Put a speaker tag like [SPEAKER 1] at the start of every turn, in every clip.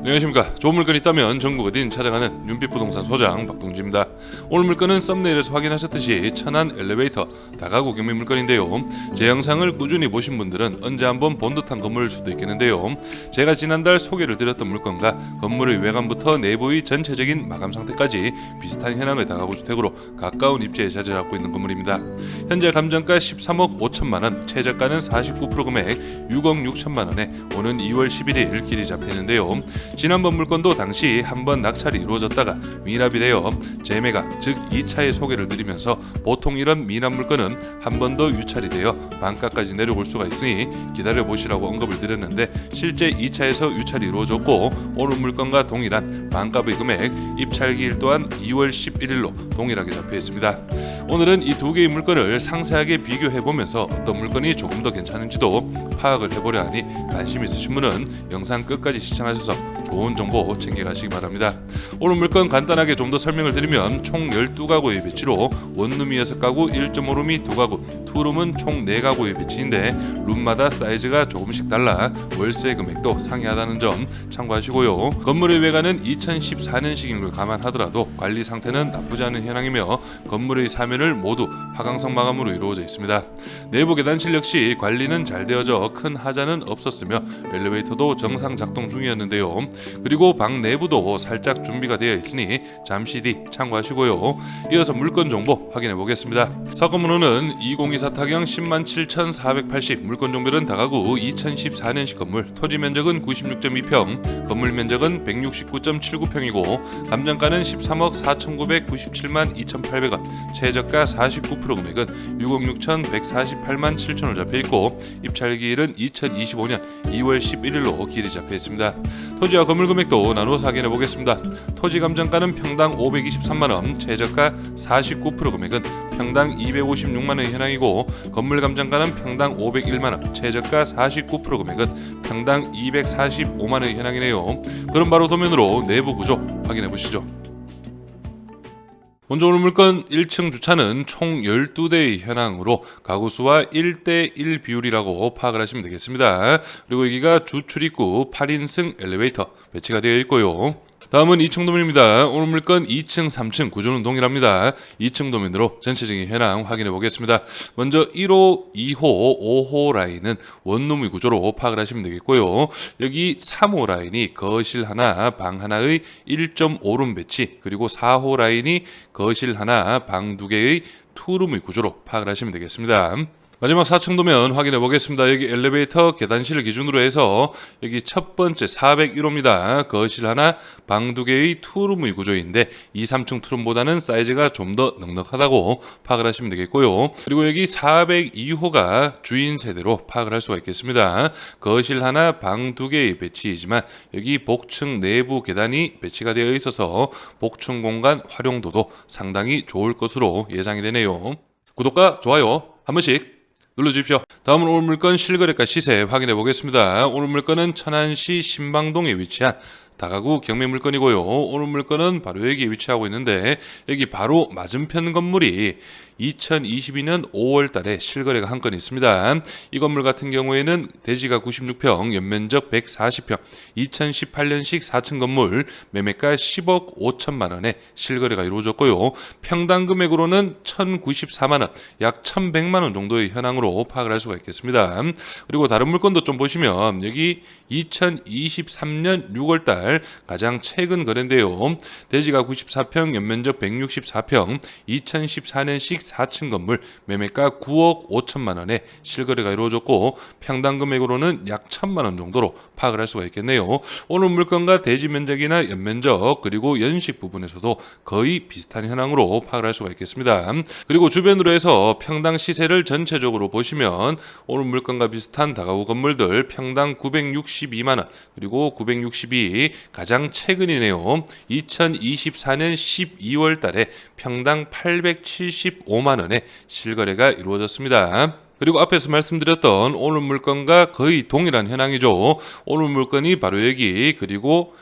[SPEAKER 1] 안녕하십니까. 좋은 물건 있다면 전국 어딘 찾아가는 윤빛부동산 소장 박동지입니다. 오늘 물건은 썸네일에서 확인하셨듯이 천안 엘리베이터 다가구 경매 물건인데요. 제 영상을 꾸준히 보신 분들은 언제 한번 본 듯한 건물일 수도 있겠는데요. 제가 지난달 소개를 드렸던 물건과 건물의 외관부터 내부의 전체적인 마감 상태까지 비슷한 현황의 다가구 주택으로 가까운 입지에 자리 잡고 있는 건물입니다. 현재 감정가 13억 5천만원, 최저가는 49% 금액 6억 6천만원에 오는 2월 11일 길이 잡혀있는데요. 지난번 물건도 당시 한번 낙찰이 이루어졌다가 미납이 되어 재매각 즉 2차의 소개를 드리면서 보통 이런 미납 물건은 한 번 더 유찰이 되어 반가까지 내려올 수가 있으니 기다려보시라고 언급을 드렸는데 실제 2차에서 유찰이 이루어졌고 오늘 물건과 동일한 반값의 금액 입찰기일 또한 2월 11일로 동일하게 잡혀 있습니다. 오늘은 이 두 개의 물건을 상세하게 비교해보면서 어떤 물건이 조금 더 괜찮은지도 파악을 해보려 하니 관심 있으신 분은 영상 끝까지 시청하셔서 좋은 정보 챙겨가시기 바랍니다. 오늘 물건 간단하게 좀 더 설명을 드리면 총 12가구의 배치로 원룸이 6가구, 1.5룸이 2가구, 투룸은 총 4가구의 배치인데 룸마다 사이즈가 조금씩 달라 월세 금액도 상이하다는 점 참고하시고요. 건물의 외관은 2014년식인 걸 감안하더라도 관리 상태는 나쁘지 않은 현황이며 건물의 사면을 모두 화강석 마감으로 이루어져 있습니다. 내부 계단실 역시 관리는 잘 되어져 큰 하자는 없었으며 엘리베이터도 정상 작동 중이었는데요. 그리고 방 내부도 살짝 준비가 되어 있으니 잠시 뒤 참고하시고요. 이어서 물건 정보 확인해 보겠습니다. 사건번호는 2024 타경 107,480, 물건 종별은 다가구 2014년식 건물, 토지 면적은 96.2평, 건물 면적은 169.79평이고 감정가는 13억 4,997만 2,800원, 최저가 49% 금액은 6억 6,148만 7천원 잡혀있고 입찰기일은 2025년 2월 11일로 길이 잡혀있습니다. 토지와 건물 금액도 나누어서 확인해 보겠습니다. 토지 감정가는 평당 523만원, 최저가 49% 금액은 평당 256만원 현황이고 건물 감정가는 평당 501만원, 최저가 49% 금액은 평당 245만원 현황이네요. 그럼 바로 도면으로 내부 구조 확인해 보시죠. 먼저 오늘 물건 1층 주차는 총 12대의 현황으로 가구수와 1대1 비율이라고 파악을 하시면 되겠습니다. 그리고 여기가 주출입구 8인승 엘리베이터 배치가 되어 있고요. 다음은 2층 도면입니다. 오늘 물건 2층, 3층 구조는 동일합니다. 2층 도면으로 전체적인 현황 확인해 보겠습니다. 먼저 1호, 2호, 5호 라인은 원룸의 구조로 파악을 하시면 되겠고요. 여기 3호 라인이 거실 하나, 방 하나의 1.5룸 배치, 그리고 4호 라인이 거실 하나, 방 2개의 투룸의 구조로 파악을 하시면 되겠습니다. 마지막 4층 도면 확인해 보겠습니다. 여기 엘리베이터 계단실을 기준으로 해서 여기 첫 번째 401호입니다. 거실 하나, 방 2개의 투룸의 구조인데 2, 3층 투룸보다는 사이즈가 좀 더 넉넉하다고 파악을 하시면 되겠고요. 그리고 여기 402호가 주인 세대로 파악을 할 수가 있겠습니다. 거실 하나, 방 2개의 배치이지만 여기 복층 내부 계단이 배치가 되어 있어서 복층 공간 활용도도 상당히 좋을 것으로 예상이 되네요. 구독과 좋아요 한 번씩 눌러주십시오. 다음은 오늘 물건 실거래가 시세 확인해 보겠습니다. 오늘 물건은 천안시 신방동에 위치한 다가구 경매 물건이고요. 오늘 물건은 바로 여기에 위치하고 있는데 여기 바로 맞은편 건물이 2022년 5월 달에 실거래가 한 건 있습니다. 이 건물 같은 경우에는 대지가 96평, 연면적 140평, 2018년식 4층 건물, 매매가 10억 5천만 원에 실거래가 이루어졌고요. 평당 금액으로는 1,094만 원, 약 1,100만 원 정도의 현황으로 파악을 할 수가 있겠습니다. 그리고 다른 물건도 좀 보시면 여기 2023년 6월 달 가장 최근 거래인데요. 대지가 94평, 연면적 164평, 2014년식 4층 건물, 매매가 9억 5천만 원에 실거래가 이루어졌고 평당 금액으로는 약 1,000만 원 정도로 파악을 할 수가 있겠네요. 오늘 물건과 대지 면적이나 연면적 그리고 연식 부분에서도 거의 비슷한 현황으로 파악을 할 수가 있겠습니다. 그리고 주변으로 해서 평당 시세를 전체적으로 보시면 오늘 물건과 비슷한 다가구 건물들 평당 962만 원, 그리고 962 가장 최근이네요. 2024년 12월 달에 평당 875만 원에 실거래가 이루어졌습니다. 그리고 앞에서 말씀드렸던 오늘 물건과 거의 동일한 현황이죠. 오늘 물건이 바로 여기, 그리고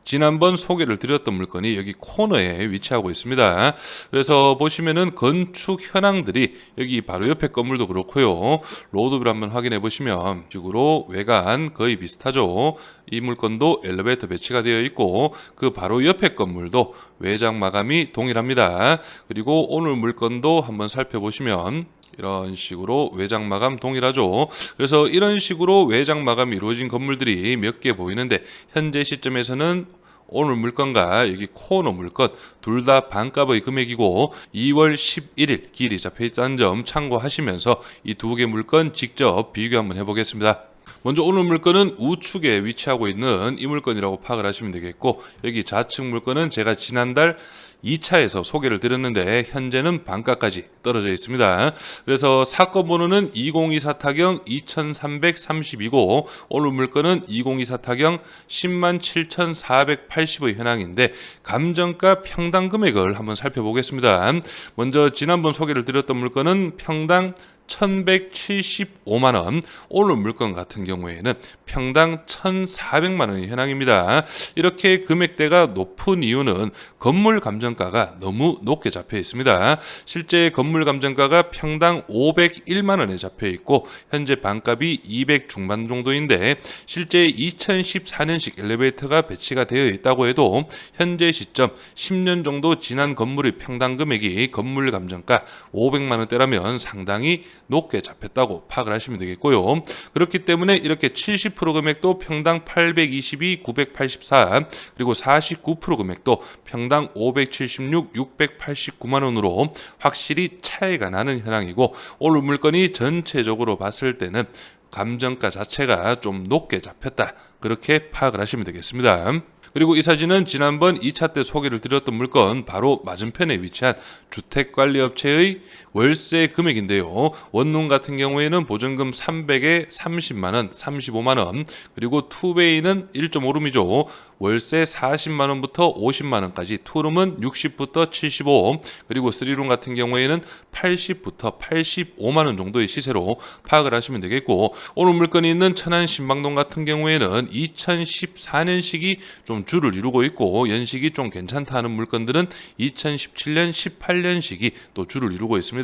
[SPEAKER 1] 지난번 소개를 드렸던 물건이 여기 코너에 위치하고 있습니다. 그래서 보시면은 건축 현황들이 여기 바로 옆에 건물도 그렇고요. 로드뷰를 한번 확인해 보시면 식으로 외관 거의 비슷하죠. 이 물건도 엘리베이터 배치가 되어 있고 그 바로 옆에 건물도 외장 마감이 동일합니다. 그리고 오늘 물건도 한번 살펴보시면 이런 식으로 외장 마감 동일하죠. 그래서 이런 식으로 외장 마감이 이루어진 건물들이 몇 개 보이는데 현재 시점에서는 오늘 물건과 여기 코너 물건 둘 다 반값의 금액이고 2월 11일 기일이 잡혀 있다는 점 참고하시면서 이 두 개 물건 직접 비교 한번 해보겠습니다. 먼저 오늘 물건은 우측에 위치하고 있는 이 물건이라고 파악을 하시면 되겠고, 여기 좌측 물건은 제가 지난달 2차에서 소개를 드렸는데 현재는 반가까지 떨어져 있습니다. 그래서 사건 번호는 2024 타경 2330이고 오늘 물건은 2024 타경 107,480의 현황인데 감정가 평당 금액을 한번 살펴보겠습니다. 먼저 지난번 소개를 드렸던 물건은 평당 1175만원, 오늘 물건 같은 경우에는 평당 1400만원의 현황입니다. 이렇게 금액대가 높은 이유는 건물 감정가가 너무 높게 잡혀 있습니다. 실제 건물 감정가가 평당 501만원에 잡혀 있고 현재 반값이 200 중반 정도인데 실제 2014년식 엘리베이터가 배치가 되어 있다고 해도 현재 시점 10년 정도 지난 건물의 평당 금액이 건물 감정가 500만원대라면 상당히 높게 잡혔다고 파악을 하시면 되겠고요. 그렇기 때문에 이렇게 70% 금액도 평당 822, 984 그리고 49% 금액도 평당 576, 689만 원으로 확실히 차이가 나는 현황이고 오늘 물건이 전체적으로 봤을 때는 감정가 자체가 좀 높게 잡혔다. 그렇게 파악을 하시면 되겠습니다. 그리고 이 사진은 지난번 2차 때 소개를 드렸던 물건 바로 맞은편에 위치한 주택관리업체의 월세 금액인데요. 원룸 같은 경우에는 보증금 300에 30만원, 35만원 그리고 투베이는 1.5룸이죠. 월세 40만원부터 50만원까지 투룸은 60부터 75 그리고 3룸 같은 경우에는 80부터 85만원 정도의 시세로 파악을 하시면 되겠고 오늘 물건이 있는 천안 신방동 같은 경우에는 2014년식이 좀 주를 이루고 있고 연식이 좀 괜찮다 하는 물건들은 2017년, 18년식이 또 주를 이루고 있습니다.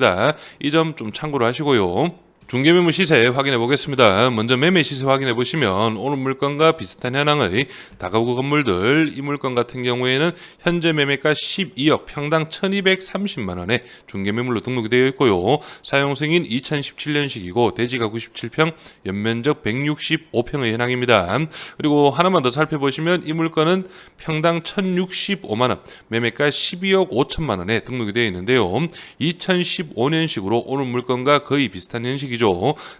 [SPEAKER 1] 이 점 좀 참고로 하시고요. 중개매물 시세 확인해 보겠습니다. 먼저 매매 시세 확인해 보시면 오늘 물건과 비슷한 현황의 다가구 건물들 이 물건 같은 경우에는 현재 매매가 12억 평당 1230만 원에 중개매물로 등록이 되어 있고요. 사용 승인 2017년식이고 대지가 97평 연면적 165평의 현황입니다. 그리고 하나만 더 살펴보시면 이 물건은 평당 1065만 원 매매가 12억 5천만 원에 등록이 되어 있는데요. 2015년식으로 오늘 물건과 거의 비슷한 현식이죠.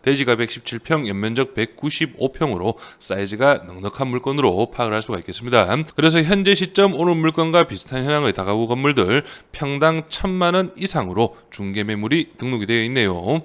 [SPEAKER 1] 대지가 117평, 연면적 195평으로 사이즈가 넉넉한 물건으로 파악을 할 수가 있겠습니다. 그래서 현재 시점 오늘 물건과 비슷한 현황의 다가구 건물들 평당 1000만 원 이상으로 중개 매물이 등록이 되어 있네요.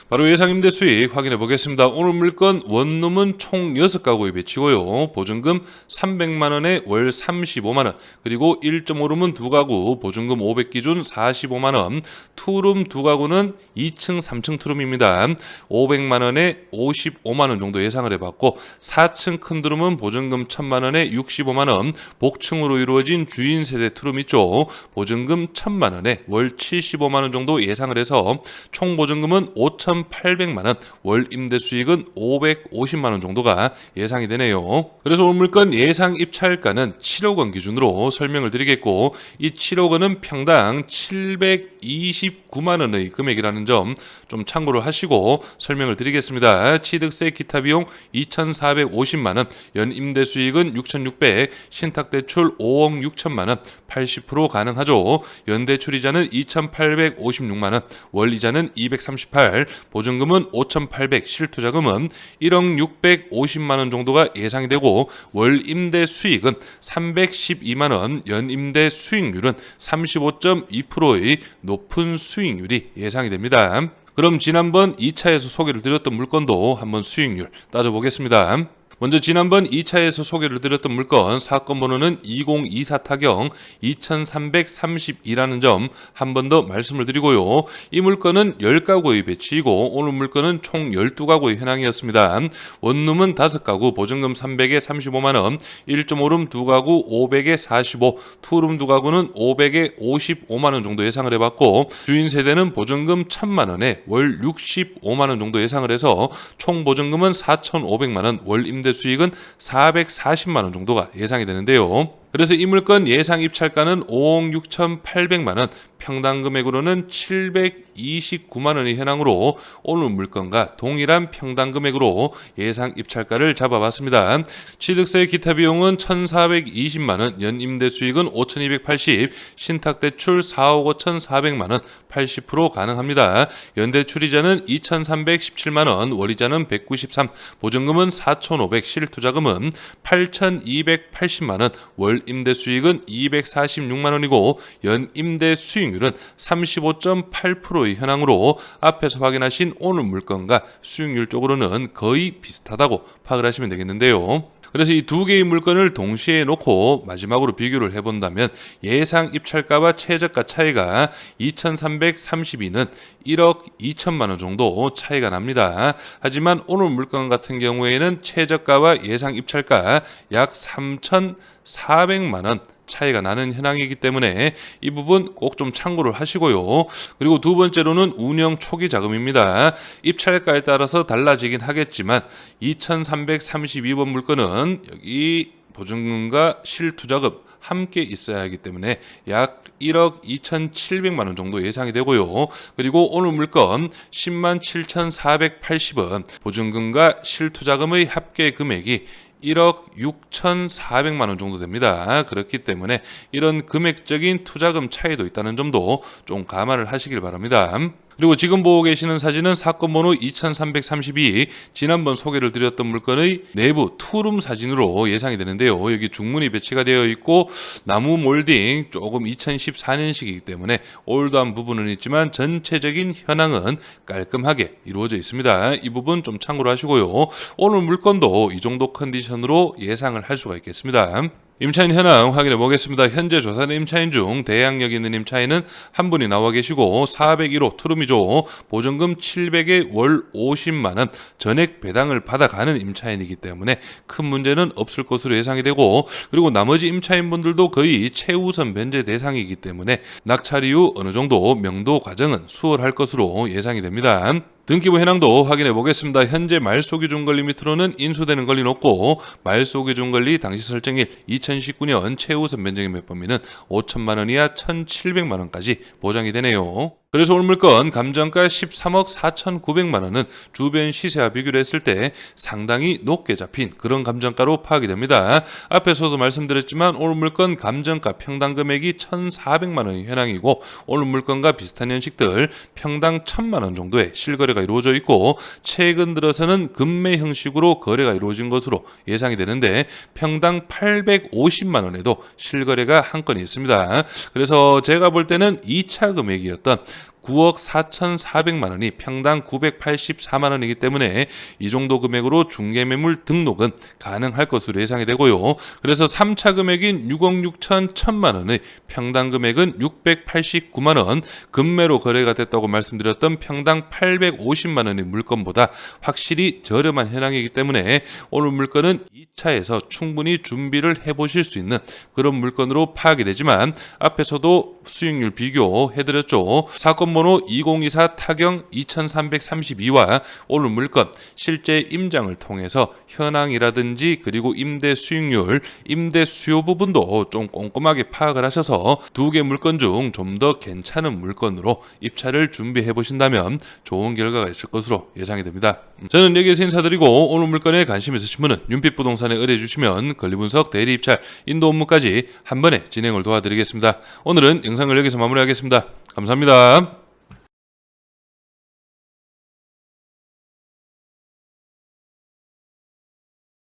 [SPEAKER 1] 바로 예상임대 수익 확인해 보겠습니다. 오늘 물건 원룸은 총 6가구에 배치고요. 보증금 300만원에 월 35만원 그리고 1.5룸은 2가구 보증금 500 기준 45만원 투룸 2가구는 2층 3층 투룸입니다. 500만원에 55만원 정도 예상을 해봤고 4층 큰 투룸은 보증금 1000만원에 65만원 복층으로 이루어진 주인 세대 투룸 있죠. 보증금 1000만원에 월 75만원 정도 예상을 해서 총 보증금은 5,800만원, 월 임대 수익은 550만원 정도가 예상이 되네요. 그래서 오늘 물건 예상 입찰가는 7억 원 기준으로 설명을 드리겠고 이 7억 원은 평당 729만 원의 금액이라는 점 좀 참고를 하시고 설명을 드리겠습니다. 취득세 기타 비용 2,450만 원, 연 임대 수익은 6,600, 신탁 대출 5억 6천만 원, 80% 가능하죠. 연 대출 이자는 2,856만 원, 월 이자는 238, 보증금은 5,800, 실투자금은 1억 650만 원 정도가 예상이 되고 월 임대 수익은 312만 원, 연 임대 수익률은 35.2%의 높은 수익률이 예상이 됩니다. 그럼 지난번 2차에서 소개를 드렸던 물건도 한번 수익률 따져보겠습니다. 먼저 지난번 2차에서 소개를 드렸던 물건 사건 번호는 2024 타경 2332라는 점 한 번 더 말씀을 드리고요. 이 물건은 10가구의 배치이고 오늘 물건은 총 12가구의 현황이었습니다. 원룸은 5가구 보증금 300에 35만원, 1.5룸 2가구 500에 45, 투룸 2가구는 500에 55만원 정도 예상을 해봤고 주인 세대는 보증금 1000만원에 월 65만원 정도 예상을 해서 총 보증금은 4,500만원, 월 임대 수익은 440만원 정도가 예상이 되는데요. 그래서 이 물건 예상 입찰가는 5억 6,800만원, 평당 금액으로는 729만원의 현황으로 오늘 물건과 동일한 평당 금액으로 예상 입찰가를 잡아봤습니다. 취득세 기타 비용은 1,420만원, 연임대 수익은 5,280, 신탁대출 4억 5,400만원, 80% 가능합니다. 연대출이자는 2,317만원, 월이자는 193, 보증금은 4,500, 실투자금은 8,280만원, 월 임대 수익은 246만원이고 연임대 수익률은 35.8%의 현황으로 앞에서 확인하신 오늘 물건과 수익률 쪽으로는 거의 비슷하다고 파악을 하시면 되겠는데요. 그래서 이 두 개의 물건을 동시에 놓고 마지막으로 비교를 해본다면 예상 입찰가와 최저가 차이가 2,332는 1억 2천만 원 정도 차이가 납니다. 하지만 오늘 물건 같은 경우에는 최저가와 예상 입찰가 약 3,400만 원 차이가 나는 현황이기 때문에 이 부분 꼭 좀 참고를 하시고요. 그리고 두 번째로는 운영 초기 자금입니다. 입찰가에 따라서 달라지긴 하겠지만 2332번 물건은 여기 보증금과 실투자금 함께 있어야 하기 때문에 약 1억 2,700만 원 정도 예상이 되고요. 그리고 오늘 물건 10만 7,480원 보증금과 실투자금의 합계 금액이 1억 6,400만 원 정도 됩니다. 그렇기 때문에 이런 금액적인 투자금 차이도 있다는 점도 좀 감안을 하시길 바랍니다. 그리고 지금 보고 계시는 사진은 사건 번호 2332, 지난번 소개를 드렸던 물건의 내부 투룸 사진으로 예상이 되는데요. 여기 중문이 배치가 되어 있고 나무 몰딩 조금 2014년식이기 때문에 올드한 부분은 있지만 전체적인 현황은 깔끔하게 이루어져 있습니다. 이 부분 좀 참고로 하시고요. 오늘 물건도 이 정도 컨디션으로 예상을 할 수가 있겠습니다. 임차인 현황 확인해 보겠습니다. 현재 조사된 임차인 중 대항력 있는 임차인은 한 분이 나와 계시고 401호 투룸이죠. 보증금 700에 월 50만원 전액 배당을 받아가는 임차인이기 때문에 큰 문제는 없을 것으로 예상이 되고 그리고 나머지 임차인분들도 거의 최우선 변제 대상이기 때문에 낙찰 이후 어느 정도 명도 과정은 수월할 것으로 예상이 됩니다. 등기부 현황도 확인해 보겠습니다. 현재 말소기준 권리 밑으로는 인수되는 권리는 없고 말소기준 권리 당시 설정일 2019년 최우선 변제금액 범위는 5천만 원 이하 1,700만 원까지 보장이 되네요. 그래서 오늘 물건 감정가 13억 4,900만 원은 주변 시세와 비교를 했을 때 상당히 높게 잡힌 그런 감정가로 파악이 됩니다. 앞에서도 말씀드렸지만 오늘 물건 감정가 평당 금액이 1,400만 원의 현황이고 오늘 물건과 비슷한 현식들 평당 1,000만 원 정도의 실거래가 이루어져 있고 최근 들어서는 금매 형식으로 거래가 이루어진 것으로 예상이 되는데 평당 850만 원에도 실거래가 한 건이 있습니다. 그래서 제가 볼 때는 2차 금액이었던 9억 4,400만 원이 평당 984만 원이기 때문에 이 정도 금액으로 중개매물 등록은 가능할 것으로 예상이 되고요. 그래서 3차 금액인 6억 6천 1천만 원의 평당 금액은 689만 원, 금매로 거래가 됐다고 말씀드렸던 평당 850만 원의 물건보다 확실히 저렴한 현황이기 때문에 오늘 물건은 2차에서 충분히 준비를 해보실 수 있는 그런 물건으로 파악이 되지만 앞에서도 수익률 비교해드렸죠. 사건 번호 2024 타경 2332와 오늘 물건 실제 임장을 통해서 현황이라든지 그리고 임대 수익률, 임대 수요 부분도 좀 꼼꼼하게 파악을 하셔서 두 개 물건 중 좀 더 괜찮은 물건으로 입찰을 준비해 보신다면 좋은 결과가 있을 것으로 예상이 됩니다. 저는 여기에서 인사드리고 오늘 물건에 관심 있으신 분은 윤빛부동산에 의뢰해 주시면 권리분석, 대리입찰, 인도 업무까지 한 번에 진행을 도와드리겠습니다. 오늘은 영상을 여기서 마무리하겠습니다. 감사합니다.